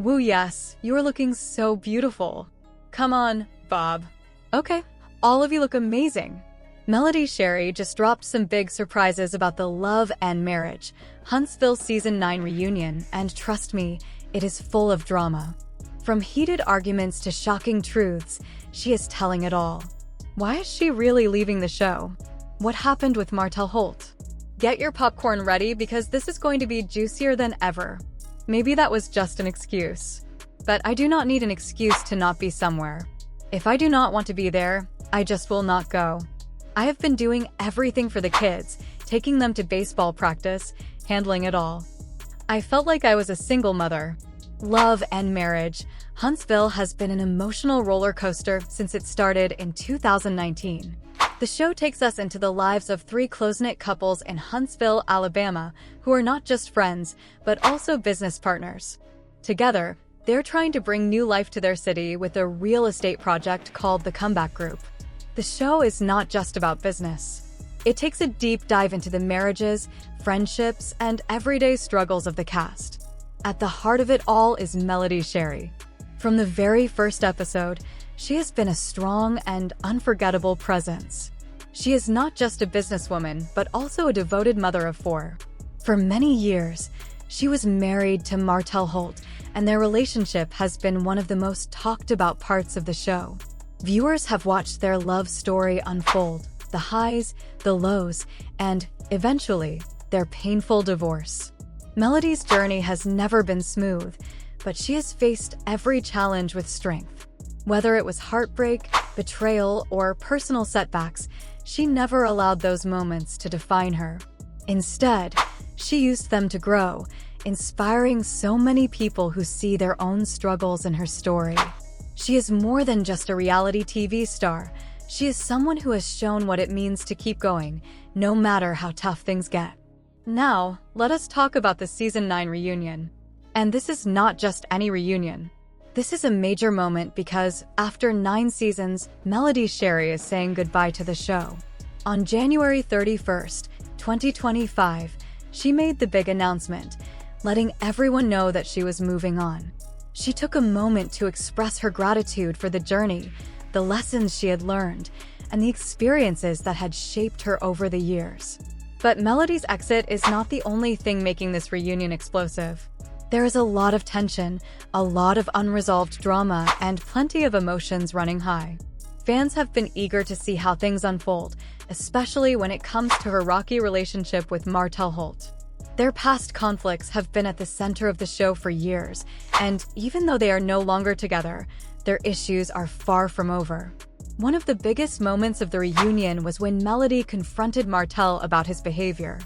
Woo, yes, you are looking so beautiful. Come on, Bob. Okay, all of you look amazing. Melody Shari just dropped some big surprises about the Love and Marriage Huntsville Season 9 reunion, and trust me, it is full of drama. From heated arguments to shocking truths, she is telling it all. Why is she really leaving the show? What happened with Martell Holt? Get your popcorn ready because this is going to be juicier than ever. Maybe that was just an excuse. But I do not need an excuse to not be somewhere. If I do not want to be there, I just will not go. I have been doing everything for the kids, taking them to baseball practice, handling it all. I felt like I was a single mother. Love and Marriage Huntsville has been an emotional roller coaster since it started in 2019. The show takes us into the lives of three close-knit couples in Huntsville, Alabama, who are not just friends, but also business partners. Together, they're trying to bring new life to their city with a real estate project called the Comeback Group. The show is not just about business. It takes a deep dive into the marriages, friendships, and everyday struggles of the cast. At the heart of it all is Melody Shari. From the very first episode, she has been a strong and unforgettable presence. She is not just a businesswoman, but also a devoted mother of four. For many years, she was married to Martell Holt, and their relationship has been one of the most talked about parts of the show. Viewers have watched their love story unfold, the highs, the lows, and, eventually, their painful divorce. Melody's journey has never been smooth, but she has faced every challenge with strength. Whether it was heartbreak, betrayal, or personal setbacks, she never allowed those moments to define her. Instead, she used them to grow, inspiring so many people who see their own struggles in her story. She is more than just a reality TV star. She is someone who has shown what it means to keep going, no matter how tough things get. Now, let us talk about the Season 9 reunion. And this is not just any reunion. This is a major moment because, after 9 seasons, Melody Shari is saying goodbye to the show. On January 31st, 2025, she made the big announcement, letting everyone know that she was moving on. She took a moment to express her gratitude for the journey, the lessons she had learned, and the experiences that had shaped her over the years. But Melody's exit is not the only thing making this reunion explosive. There is a lot of tension, a lot of unresolved drama, and plenty of emotions running high. Fans have been eager to see how things unfold, especially when it comes to her rocky relationship with Martell Holt. Their past conflicts have been at the center of the show for years, and even though they are no longer together, their issues are far from over. One of the biggest moments of the reunion was when Melody confronted Martell about his behavior.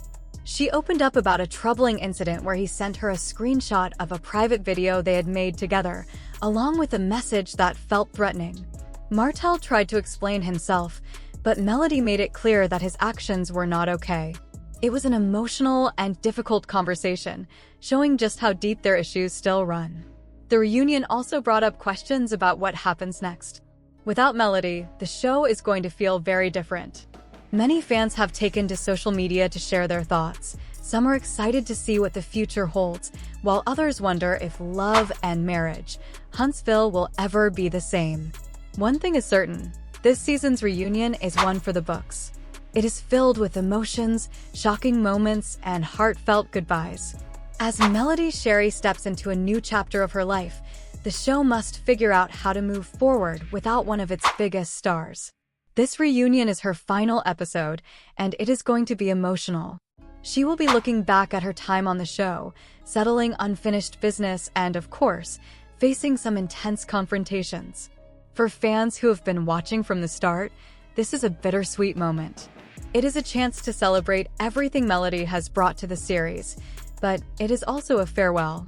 She opened up about a troubling incident where he sent her a screenshot of a private video they had made together, along with a message that felt threatening. Martell tried to explain himself, but Melody made it clear that his actions were not okay. It was an emotional and difficult conversation, showing just how deep their issues still run. The reunion also brought up questions about what happens next. Without Melody, the show is going to feel very different. Many fans have taken to social media to share their thoughts. Some are excited to see what the future holds, while others wonder if Love and Marriage Huntsville will ever be the same. One thing is certain, this season's reunion is one for the books. It is filled with emotions, shocking moments, and heartfelt goodbyes. As Melody Shari steps into a new chapter of her life, the show must figure out how to move forward without one of its biggest stars. This reunion is her final episode, and it is going to be emotional. She will be looking back at her time on the show, settling unfinished business, and, of course, facing some intense confrontations. For fans who have been watching from the start, this is a bittersweet moment. It is a chance to celebrate everything Melody has brought to the series, but it is also a farewell.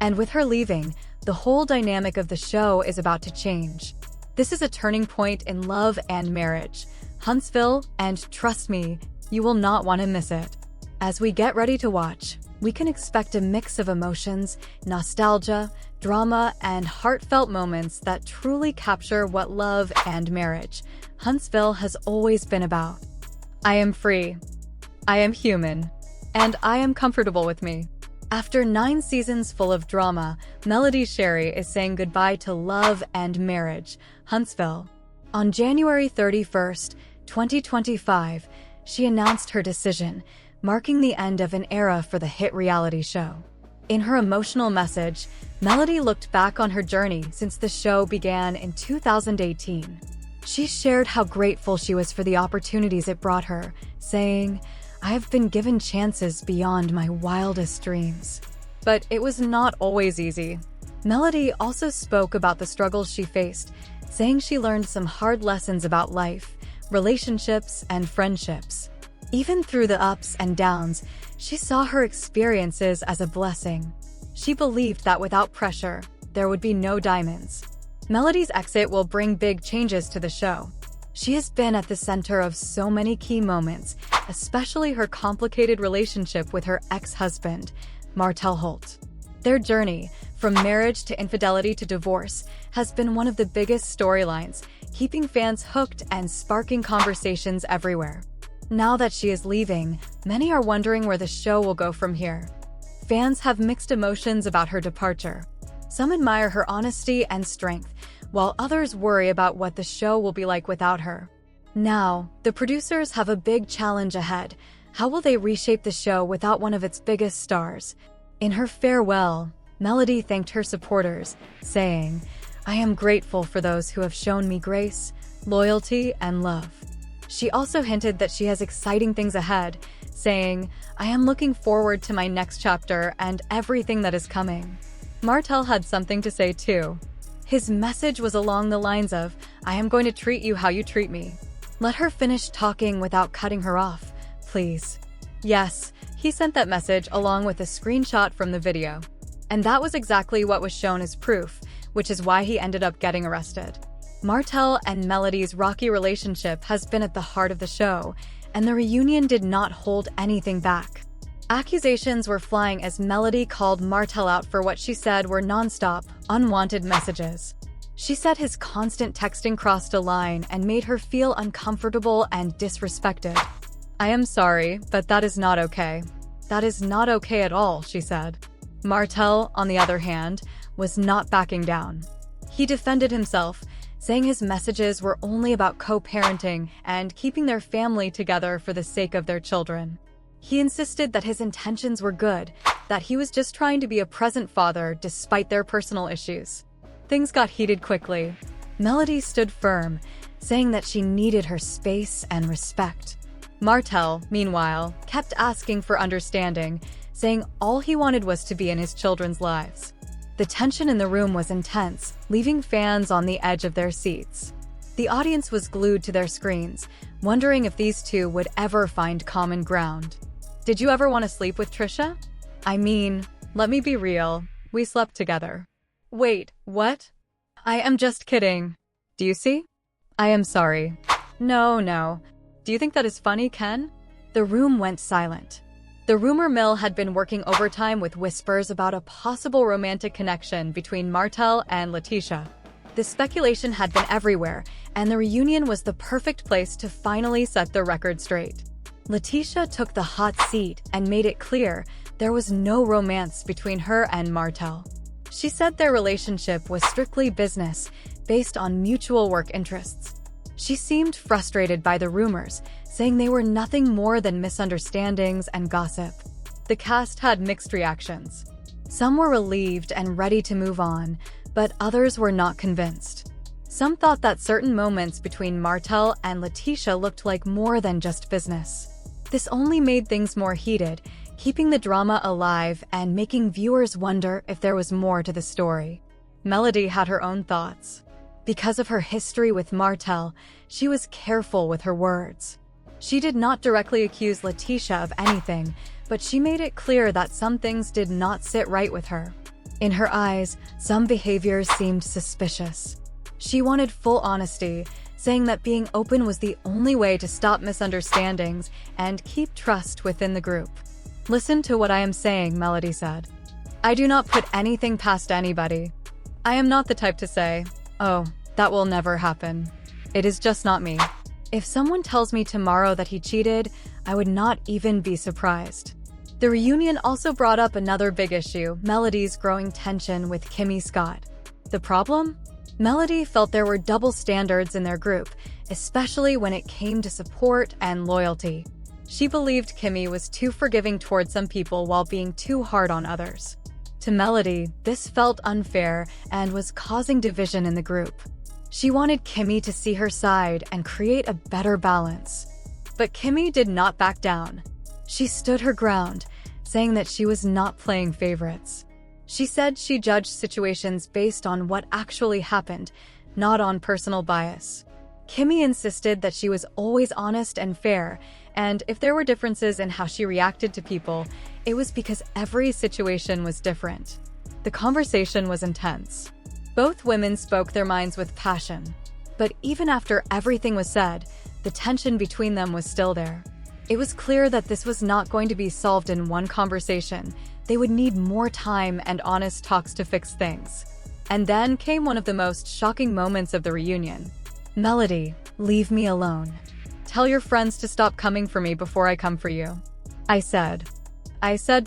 And with her leaving, the whole dynamic of the show is about to change. This is a turning point in Love and Marriage Huntsville, and trust me, you will not want to miss it. As we get ready to watch, we can expect a mix of emotions, nostalgia, drama, and heartfelt moments that truly capture what Love and Marriage Huntsville has always been about. I am free, I am human, and I am comfortable with me. After 9 seasons full of drama, Melody Shari is saying goodbye to love and marriage, Huntsville. On January 31st, 2025, she announced her decision, marking the end of an era for the hit reality show. In her emotional message, Melody looked back on her journey since the show began in 2018. She shared how grateful she was for the opportunities it brought her, saying, "I have been given chances beyond my wildest dreams." But it was not always easy. Melody also spoke about the struggles she faced, saying she learned some hard lessons about life, relationships, and friendships. Even through the ups and downs, she saw her experiences as a blessing. She believed that without pressure, there would be no diamonds. Melody's exit will bring big changes to the show. She has been at the center of so many key moments, especially her complicated relationship with her ex-husband, Martell Holt. Their journey, from marriage to infidelity to divorce, has been one of the biggest storylines, keeping fans hooked and sparking conversations everywhere. Now that she is leaving, many are wondering where the show will go from here. Fans have mixed emotions about her departure. Some admire her honesty and strength, while others worry about what the show will be like without her. Now, the producers have a big challenge ahead. How will they reshape the show without one of its biggest stars? In her farewell, Melody thanked her supporters, saying, "I am grateful for those who have shown me grace, loyalty, and love." She also hinted that she has exciting things ahead, saying, "I am looking forward to my next chapter and everything that is coming." Martell had something to say too. His message was along the lines of, "I am going to treat you how you treat me." Let her finish talking without cutting her off, please. Yes, he sent that message along with a screenshot from the video. And that was exactly what was shown as proof, which is why he ended up getting arrested. Martell and Melody's rocky relationship has been at the heart of the show, and the reunion did not hold anything back. Accusations were flying as Melody called Martell out for what she said were nonstop, unwanted messages. She said his constant texting crossed a line and made her feel uncomfortable and disrespected. "I am sorry, but that is not okay. That is not okay at all," she said. Martell, on the other hand, was not backing down. He defended himself, saying his messages were only about co-parenting and keeping their family together for the sake of their children. He insisted that his intentions were good, that he was just trying to be a present father despite their personal issues. Things got heated quickly. Melody stood firm, saying that she needed her space and respect. Martell, meanwhile, kept asking for understanding, saying all he wanted was to be in his children's lives. The tension in the room was intense, leaving fans on the edge of their seats. The audience was glued to their screens, wondering if these two would ever find common ground. Did you ever want to sleep with Trisha? I mean, let me be real, we slept together. Wait, what? I am just kidding. Do you see? I am sorry. No. Do you think that is funny, Ken? The room went silent. The rumor mill had been working overtime with whispers about a possible romantic connection between Martell and Letitia. The speculation had been everywhere, and the reunion was the perfect place to finally set the record straight. Letitia took the hot seat and made it clear there was no romance between her and Martell. She said their relationship was strictly business, based on mutual work interests. She seemed frustrated by the rumors, saying they were nothing more than misunderstandings and gossip. The cast had mixed reactions. Some were relieved and ready to move on, but others were not convinced. Some thought that certain moments between Martell and Letitia looked like more than just business. This only made things more heated, keeping the drama alive and making viewers wonder if there was more to the story. Melody had her own thoughts. Because of her history with Martell, she was careful with her words. She did not directly accuse Letitia of anything, but she made it clear that some things did not sit right with her. In her eyes, some behaviors seemed suspicious. She wanted full honesty, saying that being open was the only way to stop misunderstandings and keep trust within the group. "Listen to what I am saying," Melody said. "I do not put anything past anybody. I am not the type to say, 'Oh, that will never happen.' It is just not me. If someone tells me tomorrow that he cheated, I would not even be surprised." The reunion also brought up another big issue, Melody's growing tension with Kimmy Scott. The problem? Melody felt there were double standards in their group, especially when it came to support and loyalty. She believed Kimmy was too forgiving toward some people while being too hard on others. To Melody, this felt unfair and was causing division in the group. She wanted Kimmy to see her side and create a better balance. But Kimmy did not back down. She stood her ground, saying that she was not playing favorites. She said she judged situations based on what actually happened, not on personal bias. Kimmy insisted that she was always honest and fair, and if there were differences in how she reacted to people, it was because every situation was different. The conversation was intense. Both women spoke their minds with passion. But even after everything was said, the tension between them was still there. It was clear that this was not going to be solved in one conversation. They would need more time and honest talks to fix things. And then came one of the most shocking moments of the reunion. Melody, leave me alone. Tell your friends to stop coming for me before I come for you. I said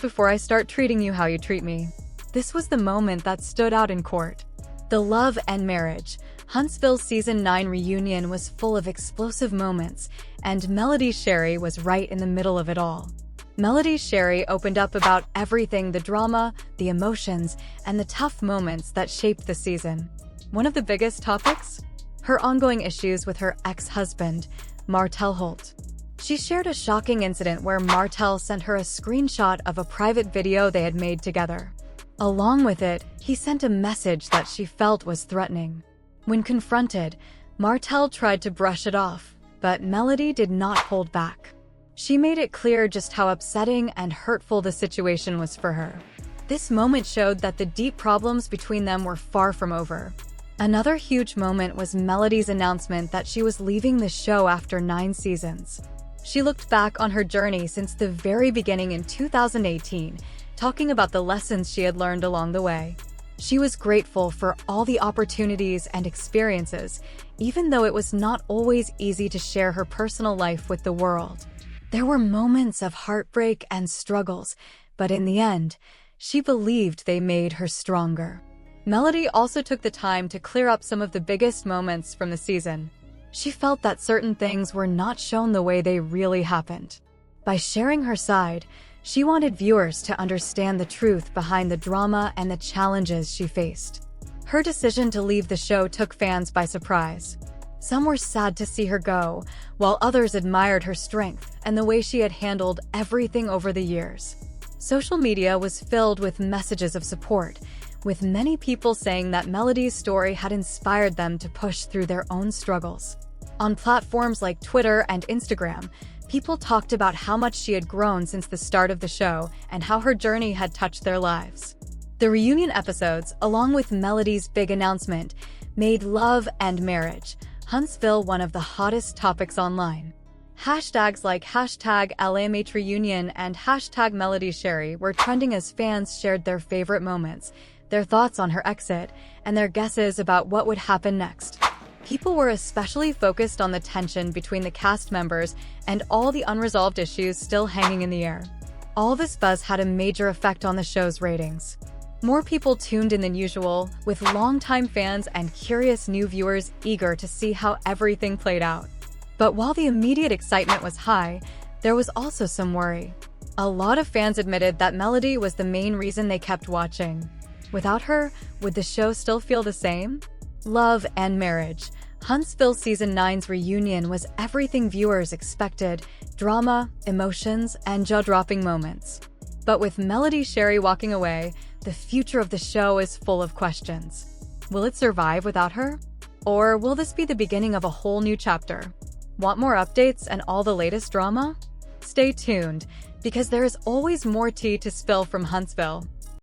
before I start treating you how you treat me. This was the moment that stood out in court. The love and marriage. Huntsville's Season 9 reunion was full of explosive moments, and Melody Shari was right in the middle of it all. Melody Shari opened up about everything, the drama, the emotions, and the tough moments that shaped the season. One of the biggest topics? Her ongoing issues with her ex-husband, Martel Holt. She shared a shocking incident where Martel sent her a screenshot of a private video they had made together. Along with it, he sent a message that she felt was threatening. When confronted, Martel tried to brush it off, but Melody did not hold back. She made it clear just how upsetting and hurtful the situation was for her. This moment showed that the deep problems between them were far from over. Another huge moment was Melody's announcement that she was leaving the show after 9 seasons. She looked back on her journey since the very beginning in 2018, talking about the lessons she had learned along the way. She was grateful for all the opportunities and experiences, even though it was not always easy to share her personal life with the world. There were moments of heartbreak and struggles, but in the end, she believed they made her stronger. Melody also took the time to clear up some of the biggest moments from the season. She felt that certain things were not shown the way they really happened. By sharing her side, she wanted viewers to understand the truth behind the drama and the challenges she faced. Her decision to leave the show took fans by surprise. Some were sad to see her go, while others admired her strength and the way she had handled everything over the years. Social media was filled with messages of support, with many people saying that Melody's story had inspired them to push through their own struggles. On platforms like Twitter and Instagram, people talked about how much she had grown since the start of the show and how her journey had touched their lives. The reunion episodes, along with Melody's big announcement, made love and marriage, Huntsville, one of the hottest topics online. Hashtags like #LAMHReunion and #MelodyShari were trending as fans shared their favorite moments, their thoughts on her exit, and their guesses about what would happen next. People were especially focused on the tension between the cast members and all the unresolved issues still hanging in the air. All this buzz had a major effect on the show's ratings. More people tuned in than usual, with longtime fans and curious new viewers eager to see how everything played out. But while the immediate excitement was high, there was also some worry. A lot of fans admitted that Melody was the main reason they kept watching. Without her, would the show still feel the same? Love and marriage. Huntsville Season 9's reunion was everything viewers expected: drama, emotions, and jaw-dropping moments. But with Melody Shari walking away, the future of the show is full of questions. Will it survive without her? Or will this be the beginning of a whole new chapter? Want more updates and all the latest drama? Stay tuned, because there is always more tea to spill from Huntsville.